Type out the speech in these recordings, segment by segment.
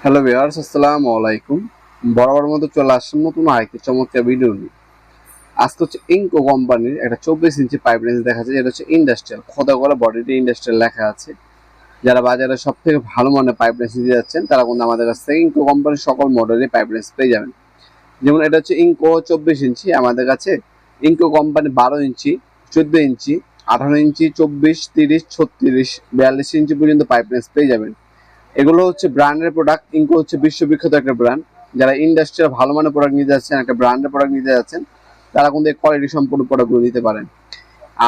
Hello viewers, আসসালামু আলাইকুম। বরাবর মতো চলে আসছেন নতুন আরেকটি চমৎকার ভিডিও নিয়ে। আজকে হচ্ছে ইনকো কোম্পানির একটা 24 ইঞ্চি পাইপ রেঞ্জ দেখা যাচ্ছে, যেটা হচ্ছে ইন্ডাস্ট্রিয়াল, খোদা করা বডিতে ইন্ডাস্ট্রিয়াল লেখা আছে। যারা বাজারে সব থেকে ভালো মানের পাইপ রেঞ্জ নিতে যাচ্ছেন তারা কিন্তু আমাদের কাছ থেকে ইনকো কোম্পানির সকল মডেলের পাইপ রেঞ্জ পেয়ে যাবেন। যেমন এটা হচ্ছে ইনকো 24 ইঞ্চি, আমাদের কাছে ইনকো কোম্পানি 12 ইঞ্চি, 14 ইঞ্চি, 18 ইঞ্চি, 24, 30, 36, 42 ইঞ্চি পর্যন্ত পাইপ রেঞ্জ পেয়ে যাবেন। এগুলো হচ্ছে ব্র্যান্ডের প্রোডাক্ট। ইনকো হচ্ছে বিশ্ববিখ্যাত একটা ব্র্যান্ড। যারা ইন্ডাস্ট্রিয়াল ভালো মানের প্রোডাক্ট নিতে যাচ্ছেন, একটা ব্র্যান্ডের প্রোডাক্ট নিতে যাচ্ছেন, তারা কিন্তু এই কোয়ালিটি সম্পূর্ণ প্রোডাক্টগুলো নিতে পারেন।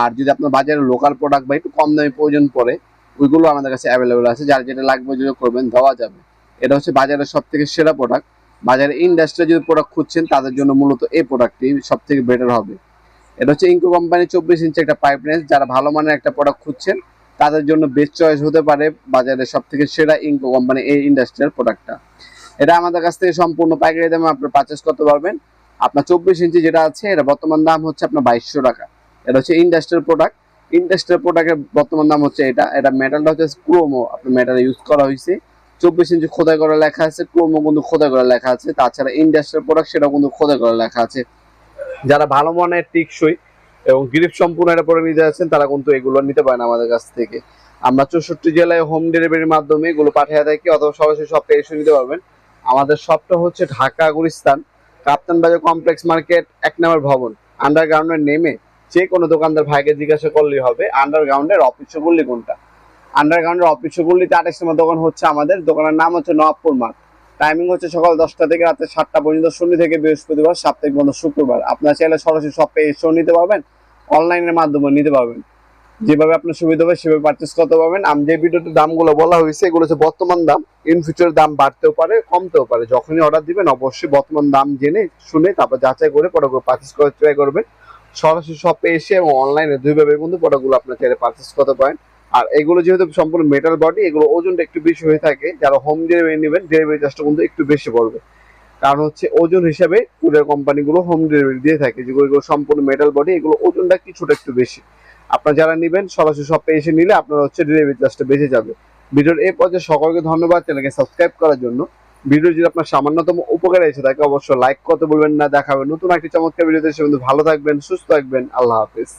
আর যদি আপনার বাজারে লোকাল প্রোডাক্ট বা একটু কম দামে প্রয়োজন পড়ে, ওইগুলো আমাদের কাছে অ্যাভেলেবেল আছে। যার যেটা লাগবে যোগাযোগ করবেন, দেওয়া যাবে। এটা হচ্ছে বাজারের সব থেকে সেরা প্রোডাক্ট। বাজারে ইন্ডাস্ট্রিয়াল যদি প্রোডাক্ট খুঁজছেন তাদের জন্য মূলত এই প্রোডাক্টটি সব থেকে বেটার হবে। এটা হচ্ছে ইনকো কোম্পানি 24 ইঞ্চি একটা পাইপ রেঞ্জ। যারা ভালো মানের একটা প্রোডাক্ট খুঁজছেন তাদের জন্য বেস্ট চয়েস হতে পারে বাজারে সব থেকে সেরা ইনকো কোম্পানি এই ইন্ডাস্ট্রিয়াল প্রোডাক্টটা। এটা আমাদের কাছ থেকে সম্পূর্ণ পাইকারি দামে আপনি পারচেস করতে পারবেন। আপনার 24 ইঞ্চি যেটা আছে, এটা বর্তমান দাম হচ্ছে আপনার 2200 টাকা। এটা হচ্ছে ইন্ডাস্ট্রিয়াল প্রোডাক্ট। ইন্ডাস্ট্রিয়াল প্রোডাক্টের বর্তমান দাম হচ্ছে এটা মেটালটা হচ্ছে ক্রোমো, আপনার মেটাল ইউজ করা হয়েছে। 24 ইঞ্চি খোদাই করা লেখা আছে, ক্রোমো কিন্তু খোদাই করা লেখা আছে। তাছাড়া ইন্ডাস্ট্রিয়াল প্রোডাক্ট সেটাও কিন্তু খোদাই করা লেখা আছে। যারা ভালো মানের টিকসই এবং গ্রিপ সম্পূর্ণ এটা পরে নিতে যাচ্ছেন তারা কিন্তু এগুলো নিতে পারেন আমাদের কাছ থেকে। আমরা 64 জেলায় হোম ডেলিভারির মাধ্যমে এগুলো পাঠিয়ে থাকি, অথবা সরাসরি শপে এসে নিতে পারবেন। আমাদের শপটা হচ্ছে ঢাকা গুলিস্তান কাপ্তান বাজার কমপ্লেক্স মার্কেট 1 নম্বর ভবন। আন্ডারগ্রাউন্ডে নেমে যে কোনো দোকানদার ভাইকে জিজ্ঞাসা করলেই হবে আন্ডারগ্রাউন্ডের অফিস গুলি কোনটা। আন্ডারগ্রাউন্ডের অফিস গুলিতে 28 নম্বর দোকান হচ্ছে আমাদের। দোকানের নাম হচ্ছে নবাবপুর মার্ট। টাইমিং হচ্ছে সকাল 10টা থেকে রাতে 7টা পর্যন্ত, শনি থেকে বৃহস্পতিবার, সাপ্তাহিক বন্ধ শুক্রবার। আপনারা চাইলে সরাসরি শপে এসেও নিতে পারবেন, অনলাইনের মাধ্যমে নিতে পারবেন। যেভাবে আপনার সুবিধা হবে সেভাবে পারচেস করতে পারবেন। আমি যে ভিডিওতে দামগুলো বলা হয়েছে এগুলো হচ্ছে বর্তমান দাম। ইন ফিউচার দাম বাড়তেও পারে, কমতেও পারে। যখনই অর্ডার দিবেন অবশ্যই বর্তমান দাম জেনে শুনে তারপর যাচাই করে প্রোডাক্টগুলো পারচেস করে ট্রাই করবেন। সরাসরি শপে এসে এবং অনলাইনে দুইভাবে কিন্তু প্রোডাক্টগুলো আপনার চাইলে পারচেস করতে পারেন। আর এগুলো যেহেতু সম্পূর্ণ মেটাল বডি, এগুলো ওজনটা একটু বেশি হয়ে থাকে। যারা হোম ডেলিভারি নেবেন ডেলিভারি চার্জটা কিন্তু একটু বেশি পড়বে। কারণ হচ্ছে ওজন হিসাবে কুরিয়ার কোম্পানিগুলো হোম ডেলিভারি দিয়ে থাকে, যেগুলো সম্পূর্ণ মেটাল বডি, এগুলো ওজনটা কিছুটা একটু বেশি। আপনারা যারা নেবেন সরাসরি শপে এসে নিলে আপনার হচ্ছে ডেলিভারি চার্জটা বেঁচে যাবে। ভিডিওর এই পর্যায়ে সকলকে ধন্যবাদ চ্যানেলকে সাবস্ক্রাইব করার জন্য। ভিডিও যদি আপনার সামান্যতম উপকারে এসে থাকে অবশ্যই লাইক করতে বলবেন না। দেখা হবে নতুন একটি চমৎকার ভিডিওতে। সে কিন্তু ভালো থাকবেন, সুস্থ থাকবেন। আল্লাহ হাফিজ।